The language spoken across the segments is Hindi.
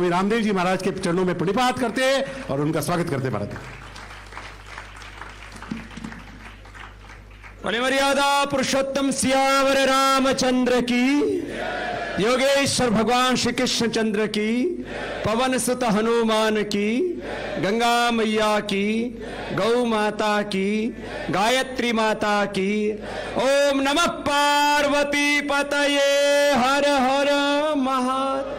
वे रामदेव जी महाराज के चरणों में प्रणिपात करते और उनका स्वागत करते महाराज। मर्यादा पुरुषोत्तम सियावर रामचंद्र की, योगेश्वर भगवान श्री कृष्ण चंद्र की, पवन सुत हनुमान की, गंगा मैया की, गौ माता की, गायत्री माता की। ओम नमः पार्वती पतये, हर हर महादेव।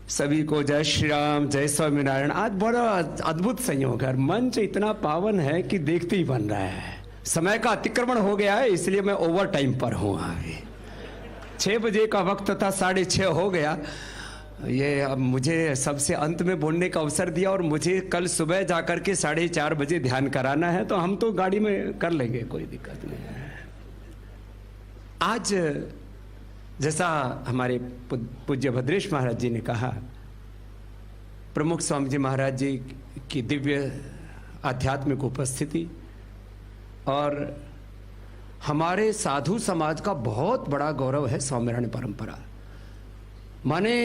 सभी को जय श्री राम, जय स्वामीनारायण। आज बड़ा अद्भुत संयोग है, मंच इतना पावन है कि देखते ही बन रहा है। समय का अतिक्रमण हो गया है, इसलिए मैं ओवर टाइम पर हूं। अभी 6 बजे का वक्त था, 6:30 हो गया। ये अब मुझे सबसे अंत में बोलने का अवसर दिया और मुझे कल सुबह जाकर के 4:30 बजे ध्यान कराना है, तो हम तो गाड़ी में कर लेंगे, कोई दिक्कत नहीं है। आज जैसा हमारे पूज्य भद्रेश महाराज जी ने कहा, प्रमुख स्वामी जी महाराज जी की दिव्य आध्यात्मिक उपस्थिति और हमारे साधु समाज का बहुत बड़ा गौरव है स्वामीनारायण परंपरा। माने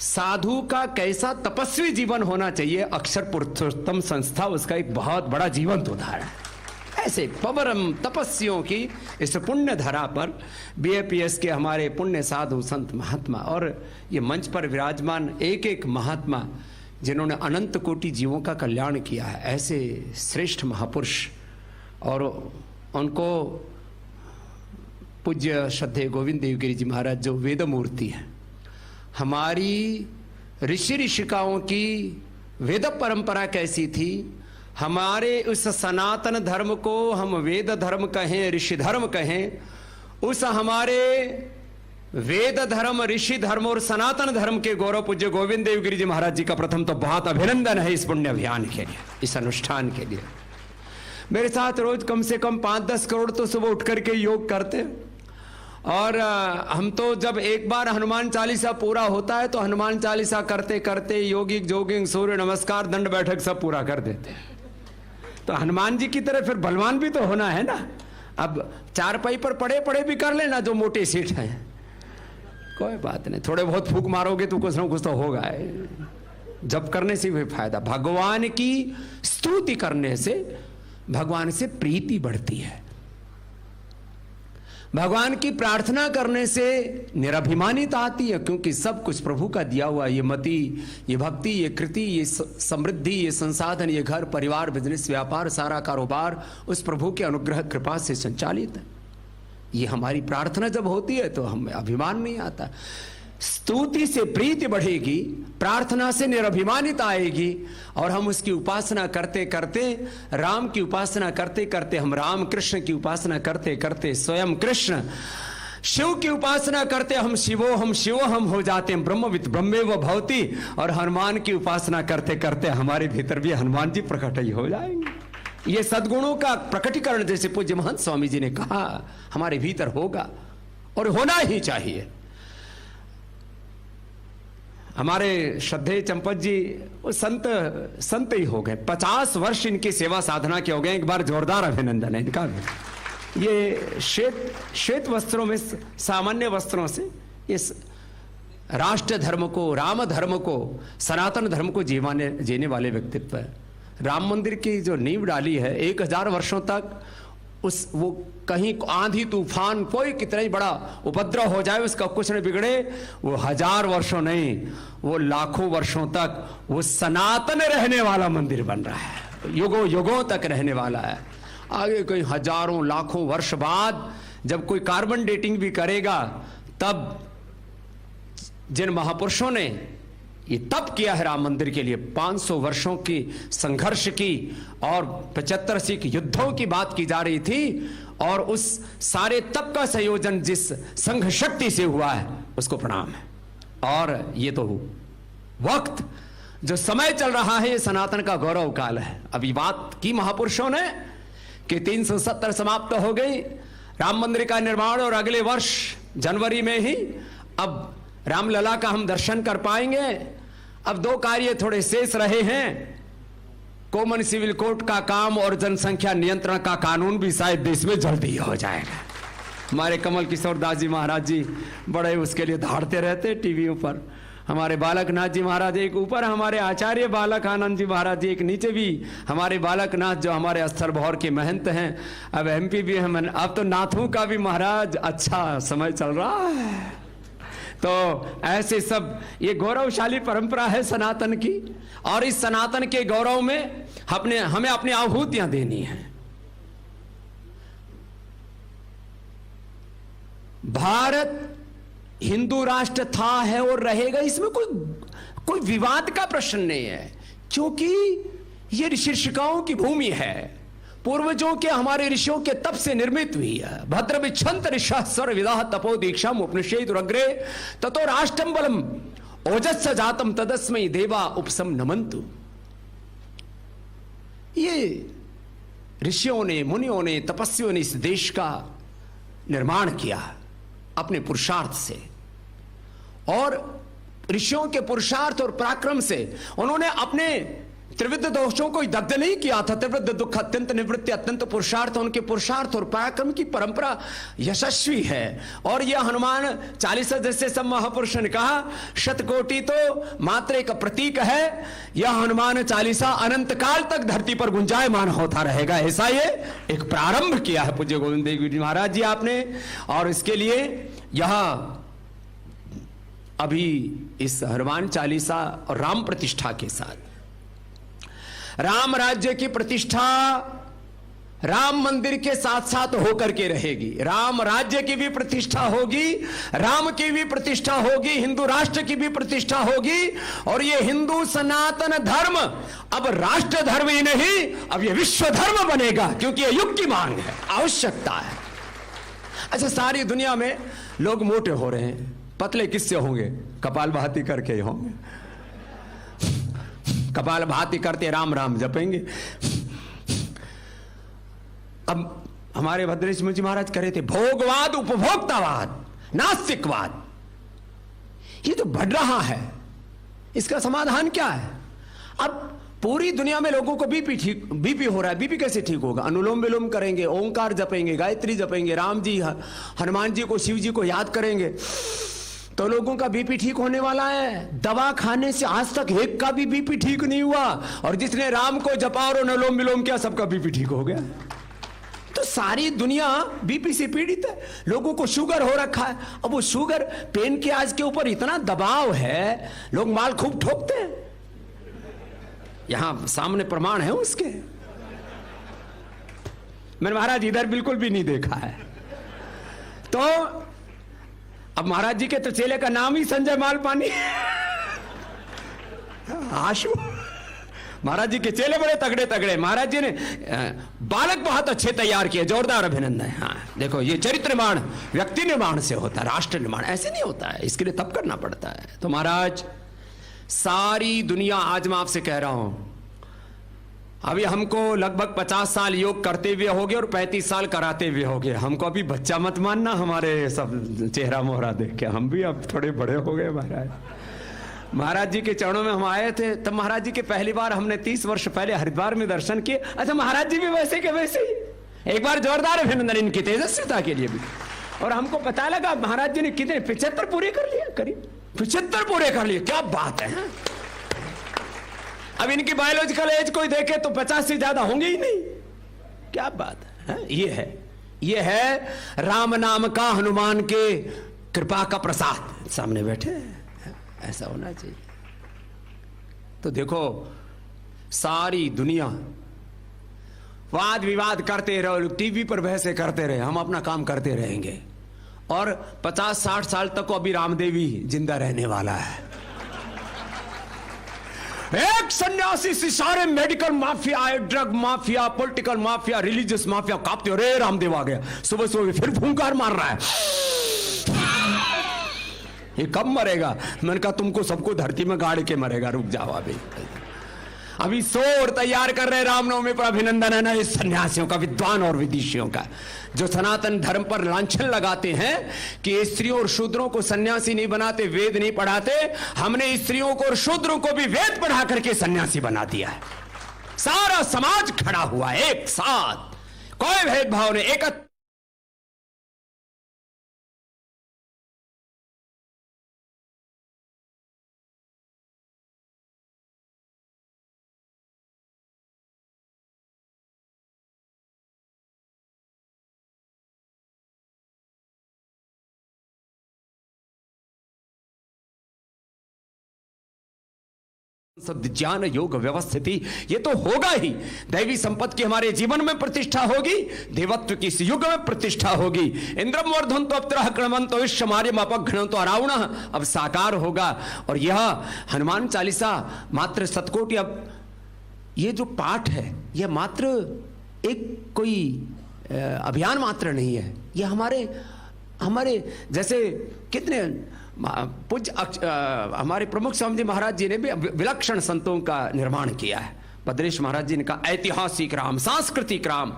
साधु का कैसा तपस्वी जीवन होना चाहिए, अक्षर पुरुषोत्तम संस्था उसका एक बहुत बड़ा जीवंत उदाहरण है। ऐसे पवरम तपस्वियों की इस पुण्य धरा पर बीएपीएस के हमारे पुण्य साधु संत महात्मा और ये मंच पर विराजमान एक एक महात्मा जिन्होंने अनंत कोटि जीवों का कल्याण किया है, ऐसे श्रेष्ठ महापुरुष, और उनको पूज्य श्रद्धेय गोविंद देवगिरी जी महाराज जो वेद मूर्ति है, हमारी ऋषि ऋषिकाओं की वेद परंपरा कैसी थी, हमारे उस सनातन धर्म को हम वेद धर्म कहें, ऋषि धर्म कहें, उस हमारे वेद धर्म, ऋषि धर्म और सनातन धर्म के गौरव पूज्य गोविंद देवगिरी जी महाराज जी का प्रथम तो बहुत अभिनंदन है इस पुण्य अभियान के लिए, इस अनुष्ठान के लिए। मेरे साथ रोज कम से कम 5-10 करोड़ तो सुबह उठ करके योग करते, और हम तो जब एक बार हनुमान चालीसा पूरा होता है तो हनुमान चालीसा करते करते योगिक जोगिंग सूर्य नमस्कार दंड बैठक सब पूरा कर देते हैं। तो हनुमान जी की तरह फिर बलवान भी तो होना है ना। अब चारपाई पर पड़े पड़े भी कर लेना जो मोटे सीट हैं, कोई बात नहीं, थोड़े बहुत फूक मारोगे तो कुछ ना कुछ तो होगा। जब करने से भी फायदा, भगवान की स्तुति करने से भगवान से प्रीति बढ़ती है, भगवान की प्रार्थना करने से निराभिमानिता आती है, क्योंकि सब कुछ प्रभु का दिया हुआ, ये मति, ये भक्ति, ये कृति, ये समृद्धि, ये संसाधन, ये घर परिवार बिजनेस व्यापार सारा कारोबार उस प्रभु के अनुग्रह कृपा से संचालित है। ये हमारी प्रार्थना जब होती है तो हमें अभिमान नहीं आता। स्तुति से प्रीति बढ़ेगी, प्रार्थना से निराभिमानिता आएगी, और हम उसकी उपासना करते करते, राम की उपासना करते करते, हम राम कृष्ण की उपासना करते करते स्वयं कृष्ण, शिव की उपासना करते हम शिवो हम हो जाते हैं ब्रह्मविद ब्रह्मेव भवति, और हनुमान की उपासना करते करते हमारे भीतर भी हनुमान जी प्रकट ही हो जाएंगे। ये सद्गुणों का प्रकटीकरण जैसे पूज्य महंत स्वामी जी ने कहा हमारे भीतर होगा और होना ही चाहिए। हमारे श्रद्धेय चंपत जी वो संत ही हो गए, 50 वर्ष इनकी सेवा साधना के हो गए। एक बार जोरदार अभिनंदन है इनका। ये श्वेत वस्त्रों में, सामान्य वस्त्रों से इस राष्ट्र धर्म को, राम धर्म को, सनातन धर्म को जीने वाले व्यक्तित्व है। राम मंदिर की जो नींव डाली है 1000 वर्षों तक, वो कहीं आंधी तूफान कोई कितना ही बड़ा उपद्रव हो जाए उसका कुछ नहीं बिगड़े, वो 1000 वर्षों नहीं, वो लाखों वर्षों तक वो सनातन रहने वाला मंदिर बन रहा है, युगों युगों तक रहने वाला है। आगे कोई हजारों लाखों वर्ष बाद जब कोई कार्बन डेटिंग भी करेगा, तब जिन महापुरुषों ने ये तप किया है राम मंदिर के लिए, 500 वर्षों की संघर्ष की और 75 सिख युद्धों की बात की जा रही थी, और उस सारे तप का संयोजन जिस संघ शक्ति से हुआ है उसको प्रणाम है। और ये तो वक्त जो समय चल रहा है ये सनातन का गौरव काल है। अभी बात की महापुरुषों ने कि 370 समाप्त हो गई राम मंदिर का निर्माण, और अगले वर्ष जनवरी में ही अब रामलला का हम दर्शन कर पाएंगे। अब 2 कार्य थोड़े शेष रहे हैं, कॉमन सिविल कोड का काम और जनसंख्या नियंत्रण का कानून भी शायद देश में जल्दी हो जाएगा। हमारे कमल किशोर दास जी महाराज जी बड़े उसके लिए धाड़ते रहते टीवी पर। हमारे बालकनाथ जी महाराज एक ऊपर, हमारे आचार्य बालक आनंद जी महाराज जी एक नीचे भी। हमारे बालकनाथ जो हमारे स्थल भौर के महंत हैं, अब एमपी भी हम, अब तो नाथों का भी महाराज अच्छा समय चल रहा है। तो ऐसे सब ये गौरवशाली परंपरा है सनातन की, और इस सनातन के गौरव में हमें अपनी आहुतियां देनी है। भारत हिंदू राष्ट्र था, है और रहेगा, इसमें कोई विवाद का प्रश्न नहीं है, क्योंकि ये ऋषिकाओं की भूमि है। पूर्वजों के, हमारे ऋषियों के तप से निर्मित हुई है। भद्र विच्छंत ऋषा स्वर विदाह तपो दीक्षा उपनिषेद अग्रे ततो राष्ट्रम बलम ओजस्स जातम तदस्मै देवा उपसम नमंतु। ये ऋषियों ने, मुनियों ने, तपस्वियों ने इस देश का निर्माण किया अपने पुरुषार्थ से, और ऋषियों के पुरुषार्थ और पराक्रम से उन्होंने अपने त्रिविध दोषों को दग्ध नहीं किया था। त्रिविध दुख अत्यंत निवृत्ति अत्यंत पुरुषार्थ, उनके पुरुषार्थ और पराक्रम की परंपरा यशस्वी है। और यह हनुमान चालीसा जैसे सब महापुरुषों ने कहा, शतकोटि तो मात्र एक प्रतीक है, यह हनुमान चालीसा अनंत काल तक धरती पर गुंजायमान होता रहेगा। ऐसा ये एक प्रारंभ किया है पूज्य गोविंद देव जी महाराज जी आपने। और इसके लिए यहां अभी इस हनुमान चालीसा और राम प्रतिष्ठा के साथ राम राज्य की प्रतिष्ठा राम मंदिर के साथ साथ होकर के रहेगी। राम राज्य की भी प्रतिष्ठा होगी, राम की भी प्रतिष्ठा होगी, हिंदू राष्ट्र की भी प्रतिष्ठा होगी। और ये हिंदू सनातन धर्म अब राष्ट्र धर्म ही नहीं, अब ये विश्व धर्म बनेगा, क्योंकि ये युग की मांग है, आवश्यकता है। अच्छा, सारी दुनिया में लोग मोटे हो रहे हैं, पतले किससे होंगे? कपालभाति करके ही होंगे। कपालभाति करते राम राम जपेंगे। अब हमारे भद्रेश मुझी महाराज कह रहे थे, भोगवाद, उपभोक्तावाद, नास्तिकवाद, ये तो बढ़ रहा है, इसका समाधान क्या है? अब पूरी दुनिया में लोगों को बीपी हो रहा है। बीपी कैसे ठीक होगा? अनुलोम विलोम करेंगे, ओंकार जपेंगे, गायत्री जपेंगे, राम जी, हनुमान जी को, शिव जी को याद करेंगे तो लोगों का बीपी ठीक होने वाला है। दवा खाने से आज तक एक का भी बीपी ठीक नहीं हुआ, और जिसने राम को जपा और अनुलोम विलोम किया सबका बीपी ठीक हो गया। तो सारी दुनिया बीपी से पीड़ित है। लोगों को शुगर हो रखा है। अब वो शुगर पेन के आज के ऊपर इतना दबाव है, लोग माल खूब ठोकते हैं। यहां सामने प्रमाण है उसके। मैंने महाराज इधर बिल्कुल भी नहीं देखा है। तो अब महाराज जी के तो चेले का नाम ही संजय मालपानी, आशु। महाराज जी के चेले बड़े तगड़े तगड़े। महाराज जी ने बालक बहुत अच्छे तैयार किए, जोरदार अभिनंदन। हाँ देखो, ये चरित्र निर्माण व्यक्ति निर्माण से होता है, राष्ट्र निर्माण ऐसे नहीं होता है, इसके लिए तप करना पड़ता है। तो महाराज, सारी दुनिया, आज मैं आपसे कह रहा हूं, अभी हमको लगभग 50 साल योग करते हुए हो गए और 35 साल कराते हुए हो गए। हमको अभी बच्चा मत मानना, हमारे सब चेहरा मोहरा देख के। हम भी अब थोड़े बड़े हो गए महाराज। महाराज जी के चरणों में हम आए थे, तब महाराज जी के पहली बार हमने 30 वर्ष पहले हरिद्वार में दर्शन किए। अच्छा, महाराज जी भी वैसे के वैसे ही। एक बार जोरदार अभिनंदन इनकी तेजस्विता के लिए भी। और हमको पता लगा महाराज जी ने कितने 75 पूरे कर लिए, करीब 75 पूरे कर लिए। क्या बात है। अब इनकी बायोलॉजिकल एज कोई देखे तो 50 से ज्यादा होंगे ही नहीं। क्या बात है। ये है राम नाम का, हनुमान के कृपा का प्रसाद। सामने बैठे, ऐसा होना चाहिए। तो देखो, सारी दुनिया वाद विवाद करते रहो, टीवी पर बहसें करते रहे, हम अपना काम करते रहेंगे। और 50-60 साल तक को अभी रामदेवी जिंदा रहने वाला है। एक सन्यासी से सारे medical mafia, drug mafia, political mafia, religious mafia कांपते, अरे रामदेव आ गया। सुबह सुबह फिर फूंकार मार रहा है। ये कब मरेगा? मैंने कहा तुमको सबको धरती में गाड़ के मरेगा, रुक जाओ। अभी शोर तैयार कर रहे रामनवमी पर। अभिनंदन है ना इस सन्यासियों का, विद्वान और विदेशियों का, जो सनातन धर्म पर लांछन लगाते हैं कि स्त्रियों और शूद्रों को सन्यासी नहीं बनाते, वेद नहीं पढ़ाते। हमने स्त्रियों को और शूद्रों को भी वेद पढ़ा करके सन्यासी बना दिया है। सारा समाज खड़ा हुआ एक साथ, कोई भेदभाव नहीं, एक ज्ञान योग व्यवस्थिति, ये तो होगा ही। दैवी संपत्ति की हमारे जीवन में प्रतिष्ठा होगी, देवत्व की इस युग में प्रतिष्ठा होगी। इंद्रम वर्धन्तो अप्तरः कृण्वन्तो विश्वमार्यम् अपघ्नन्तो अरावणः, अब साकार होगा। और यह हनुमान चालीसा मात्र शतकोटि, अब ये जो पाठ है यह मात्र एक कोई अभियान मात्र नहीं है, यह हमारे जैसे कितने पूज्य हमारे प्रमुख स्वामी जी महाराज जी ने भी विलक्षण संतों का निर्माण किया है। भद्रेश महाराज जी ने कहा ऐतिहासिक राम, सांस्कृतिक राम,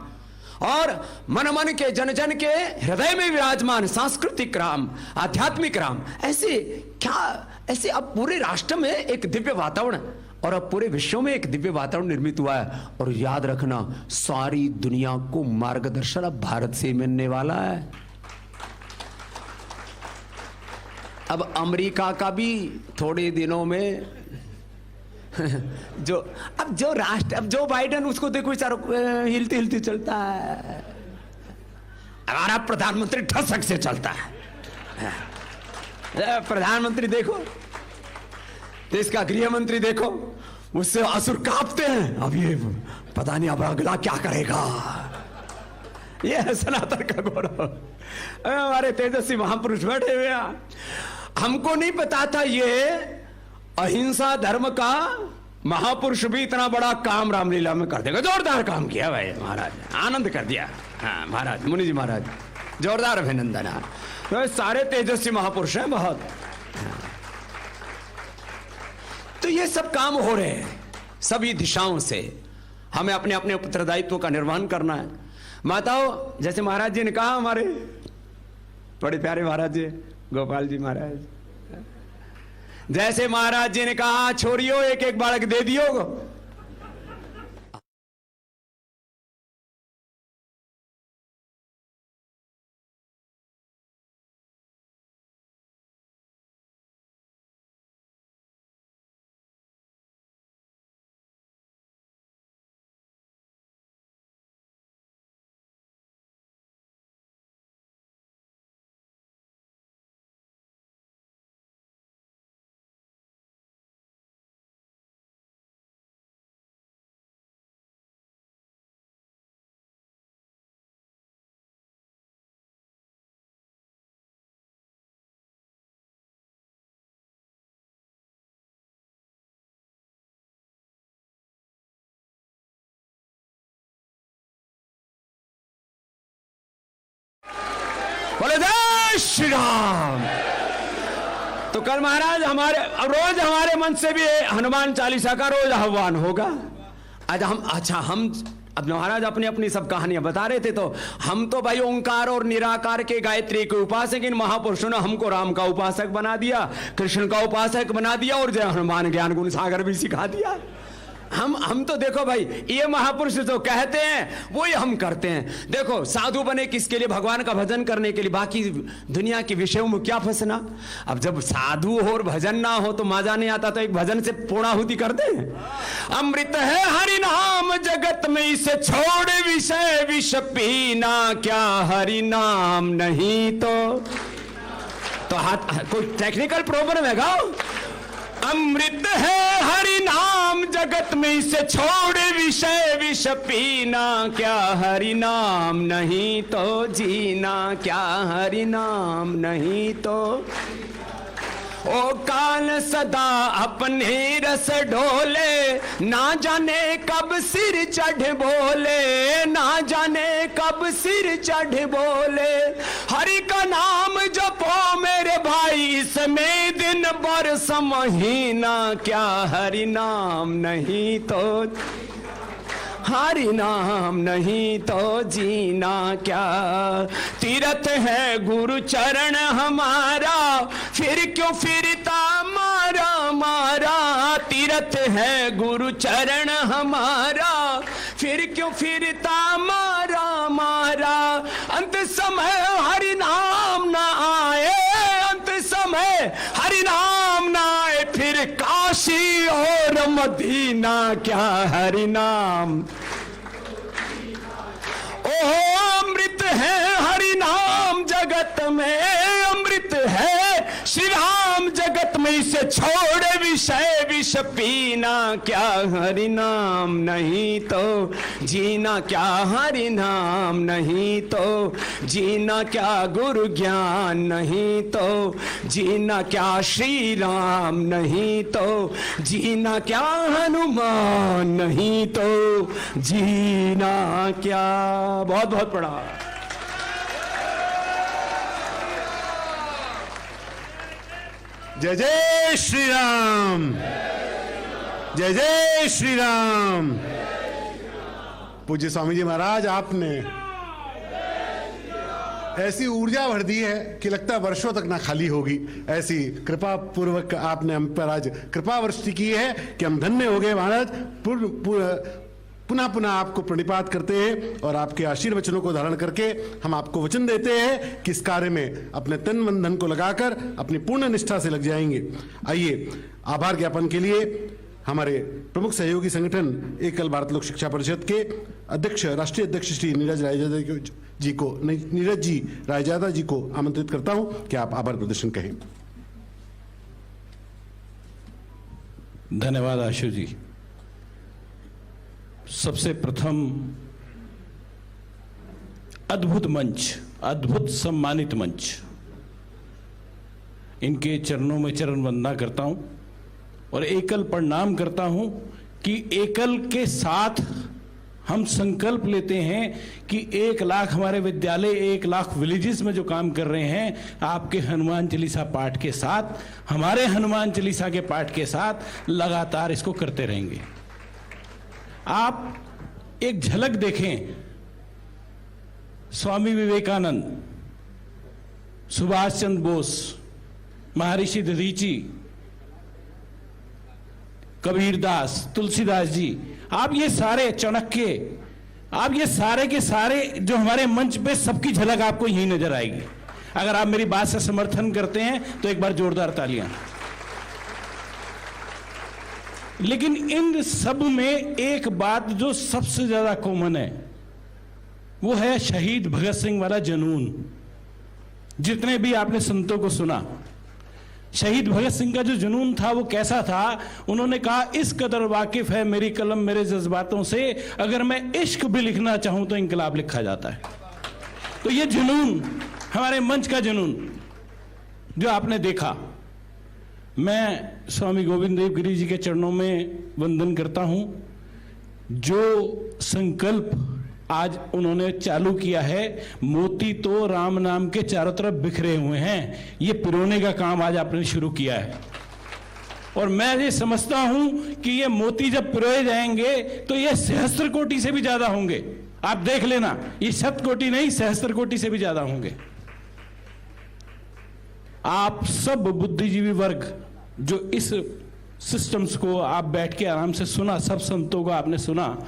और मन मन के जन जन के हृदय में विराजमान सांस्कृतिक राम, आध्यात्मिक राम। ऐसे अब पूरे राष्ट्र में एक दिव्य वातावरण, और अब पूरे विश्व में एक दिव्य वातावरण निर्मित हुआ है। और याद रखना, सारी दुनिया को मार्गदर्शन अब भारत से मिलने वाला है। अब अमेरिका का भी थोड़े दिनों में अब जो बाइडेन, उसको देखो बेचारा हिलती हिलती चलता है। हमारा प्रधानमंत्री ठसक से चलता है। प्रधानमंत्री देखो, देश का गृह मंत्री देखो, उससे असुर कांपते हैं। अब ये पता नहीं अब अगला क्या करेगा। ये है सनातन का गौरव। हमारे तेजस्वी महापुरुष बैठे हुए हैं। हमको नहीं पता था ये अहिंसा धर्म का महापुरुष भी इतना बड़ा काम रामलीला में कर देगा। जोरदार काम किया भाई महाराज, आनंद कर दिया। हाँ महाराज, मुनि जी महाराज, जोरदार अभिनंदन है। तो सारे तेजस्वी महापुरुष हैं बहुत। तो ये सब काम हो रहे हैं सभी दिशाओं से। हमें अपने अपने उत्तरदायित्व का निर्वहन करना है। माताओं, जैसे महाराज जी ने कहा, हमारे बड़े प्यारे महाराज जी गोपाल जी महाराज, जैसे महाराज जी ने कहा छोरियो एक एक बालक दे दियो। बोले जय श्री राम। तो कल महाराज रोज हमारे मन से भी हनुमान चालीसा का रोज आह्वान होगा। आज हम अब महाराज अपनी अपनी सब कहानियां बता रहे थे। तो हम तो भाई ओंकार और निराकार के गायत्री के उपासक, इन महापुरुषों ने हमको राम का उपासक बना दिया, कृष्ण का उपासक बना दिया, और जय हनुमान ज्ञान गुण सागर भी सिखा दिया। हम तो देखो भाई, ये महापुरुष जो कहते हैं वही हम करते हैं। देखो, साधु बने किसके लिए? भगवान का भजन करने के लिए। बाकी दुनिया के विषयों में क्या फंसना। अब जब साधु हो और भजन ना हो तो मजा नहीं आता, तो एक भजन से पूर्णाहुति करते हैं। अमृत है हरि नाम जगत में, इसे छोड़ विषय विष पीना, क्या हरि नाम नहीं तो हाथ कोई टेक्निकल प्रॉब्लम है गाओ। अमृत है हरि नाम जगत में, इसे छोड़ विषय विष पीना, क्या हरि नाम नहीं तो जीना, क्या हरि नाम नहीं तो। ओ काल सदा अपने रस ढोले, ना जाने कब सिर चढ़ बोले, ना जाने कब सिर चढ़ बोले। हरि का नाम जपो मेरे भाई, इसमें दिन बरस महीना, क्या हरि नाम नहीं तो, हरि नाम नहीं तो जीना क्या। तीर्थ है गुरु चरण हमारा, फिर क्यों फिरता मारा मारा। तीर्थ है गुरु चरण हमारा, फिर क्यों फिरता मारा मारा। अंत समय हरि नाम ना आए, अंत समय हरि नाम ना आए, फिर काशी और मदीना, क्या हरि नाम। ओ अमृत है हरि नाम जगत में, अमृत है श्री राम नाम जगत में इसे छोड़े विषय विष पीना, क्या हरि नाम नहीं तो जीना, क्या हरि नाम नहीं तो जीना, क्या गुरु ज्ञान नहीं तो जीना, क्या श्री राम नहीं तो जीना, क्या हनुमान नहीं तो जीना क्या। बहुत बहुत पढ़ा। जय जय श्री राम, जय जय श्री राम। पूज्य स्वामी जी महाराज, आपने ऐसी ऊर्जा भर दी है कि लगता है वर्षों तक ना खाली होगी। ऐसी कृपा पूर्वक आपने हम पर आज कृपा वृष्टि की है कि हम धन्य हो गए महाराज। पुनः पुनः आपको प्रणिपात करते हैं और आपके आशीर्वचनों को धारण करके हम आपको वचन देते हैं कि इस कार्य में अपने तन मन धन को लगाकर अपनी पूर्ण निष्ठा से लग जाएंगे। आइए, आभार ज्ञापन के लिए हमारे प्रमुख सहयोगी संगठन एकल भारत लोक शिक्षा परिषद के अध्यक्ष, राष्ट्रीय अध्यक्ष श्री नीरज जी रायजादा जी को आमंत्रित करता हूं कि आप आभार प्रदर्शन कहें। धन्यवाद आशु जी। सबसे प्रथम अद्भुत मंच, अद्भुत सम्मानित मंच, इनके चरणों में चरण वंदना करता हूं और एकल प्रणाम करता हूं कि एकल के साथ हम संकल्प लेते हैं कि 1 लाख हमारे विद्यालय, 1 लाख विलेजेस में जो काम कर रहे हैं, आपके हनुमान चालीसा पाठ के साथ, हमारे हनुमान चालीसा के पाठ के साथ लगातार इसको करते रहेंगे। आप एक झलक देखें, स्वामी विवेकानंद, सुभाष चंद्र बोस, महर्षि दधीची, कबीरदास, तुलसीदास जी, आप ये सारे, चाणक्य, आप ये सारे के सारे जो हमारे मंच पे, सबकी झलक आपको यही नजर आएगी। अगर आप मेरी बात से समर्थन करते हैं तो एक बार जोरदार तालियां। लेकिन इन सब में एक बात जो सबसे ज्यादा कॉमन है, वो है शहीद भगत सिंह वाला जुनून। जितने भी आपने संतों को सुना, शहीद भगत सिंह का जो जुनून था वो कैसा था? उन्होंने कहा, इस कदर वाकिफ है मेरी कलम मेरे जज्बातों से, अगर मैं इश्क भी लिखना चाहूं तो इंकलाब लिखा जाता है। तो ये जुनून, हमारे मंच का जुनून जो आपने देखा, मैं स्वामी गोविंद देव गिरी जी के चरणों में वंदन करता हूं। जो संकल्प आज उन्होंने चालू किया है, मोती तो राम नाम के चारों तरफ बिखरे हुए हैं, ये पिरोने का काम आज आपने शुरू किया है। और मैं ये समझता हूं कि ये मोती जब पिरोए जाएंगे तो ये सहस्त्र कोटि से भी ज्यादा होंगे। आप देख लेना, ये 100 कोटि नहीं, सहस्त्र कोटि से भी ज्यादा होंगे। आप सब बुद्धिजीवी वर्ग जो इस सिस्टम्स को आप बैठ के आराम से सुना, सब संतों को आपने सुना,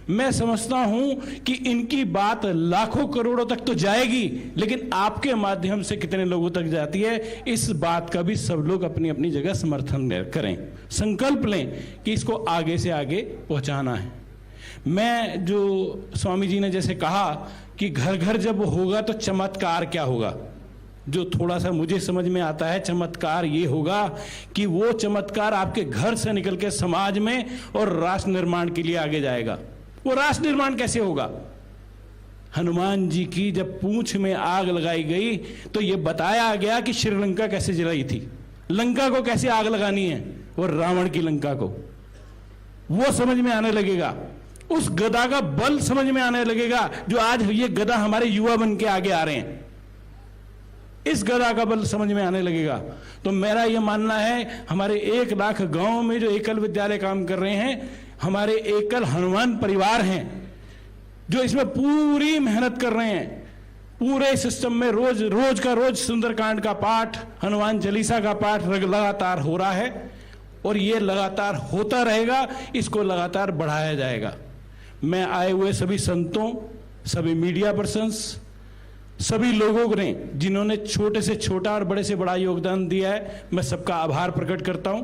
मैं समझता हूं कि इनकी बात लाखों करोड़ों तक तो जाएगी, लेकिन आपके माध्यम से कितने लोगों तक जाती है, इस बात का भी सब लोग अपनी अपनी जगह समर्थन करें, संकल्प लें कि इसको आगे से आगे पहुंचाना है। मैं जो स्वामी जी ने जैसे कहा कि घर घर जब होगा तो चमत्कार क्या होगा, जो थोड़ा सा मुझे समझ में आता है, चमत्कार ये होगा कि वो चमत्कार आपके घर से निकल के समाज में और राष्ट्र निर्माण के लिए आगे जाएगा। वो राष्ट्र निर्माण कैसे होगा? हनुमान जी की जब पूंछ में आग लगाई गई तो ये बताया गया कि श्रीलंका कैसे जलाई थी, लंका को कैसे आग लगानी है, और रावण की लंका को, वो समझ में आने लगेगा। उस गदा का बल समझ में आने लगेगा जो आज ये गदा हमारे युवा बन के आगे आ रहे हैं, इस गदा का बल समझ में आने लगेगा। तो मेरा यह मानना है, हमारे 1 लाख गांव में जो एकल विद्यालय काम कर रहे हैं, हमारे एकल हनुमान परिवार हैं जो इसमें पूरी मेहनत कर रहे हैं। पूरे सिस्टम में रोज का रोज सुंदरकांड का पाठ, हनुमान चालीसा का पाठ लगातार हो रहा है और ये लगातार होता रहेगा, इसको लगातार बढ़ाया जाएगा। मैं आए हुए सभी संतों, सभी मीडिया पर्सन्स, सभी लोगों ने जिन्होंने छोटे से छोटा और बड़े से बड़ा योगदान दिया है, मैं सबका आभार प्रकट करता हूं।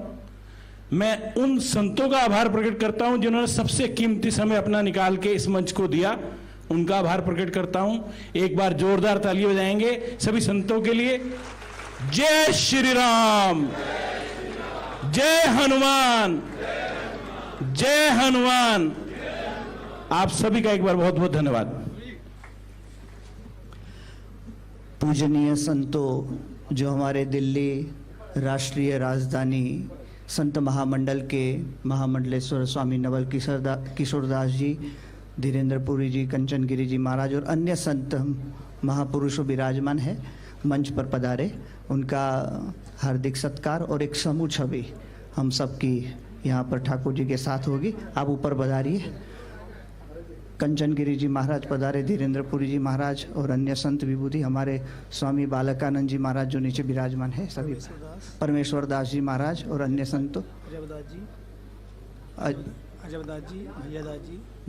मैं उन संतों का आभार प्रकट करता हूं जिन्होंने सबसे कीमती समय अपना निकाल के इस मंच को दिया, उनका आभार प्रकट करता हूं। एक बार जोरदार ताली बजाएंगे सभी संतों के लिए जय श्री राम, जय हनुमान, जय हनुमान। आप सभी का एक बार बहुत बहुत धन्यवाद। पूजनीय संतों, जो हमारे दिल्ली राष्ट्रीय राजधानी संत महामंडल के महामंडलेश्वर स्वामी नवल किशोरदास जी, धीरेन्द्रपुरी जी, कंचनगिरी जी महाराज और अन्य संत महापुरुषों विराजमान है, मंच पर पधारे, उनका हार्दिक सत्कार और एक समूह छवि हम सबकी यहाँ पर ठाकुर जी के साथ होगी। आप ऊपर पधारिए। कंचनगिरी जी महाराज पधारे, धीरेन्द्रपुरी जी महाराज और अन्य संत विभूति, हमारे स्वामी बालकानंद जी महाराज जो नीचे विराजमान है सभी, परमेश्वर दास जी महाराज और अन्य संतों,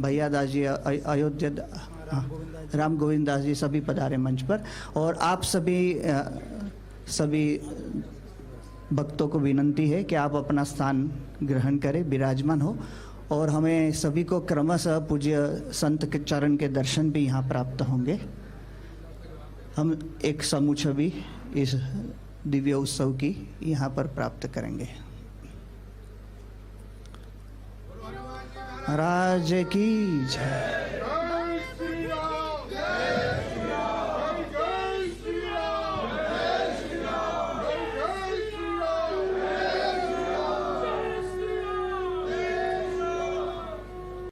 भैया दास जी, अयोध्या राम गोविंद दास जी सभी पधारे मंच पर। और आप सभी भक्तों को विनंती है कि आप अपना स्थान ग्रहण करें, विराजमान हो, और हमें सभी को क्रमशः पूज्य संत के चरण के दर्शन भी यहाँ प्राप्त होंगे। हम एक समूह छवि इस दिव्य उत्सव की यहाँ पर प्राप्त करेंगे। महाराज की जय।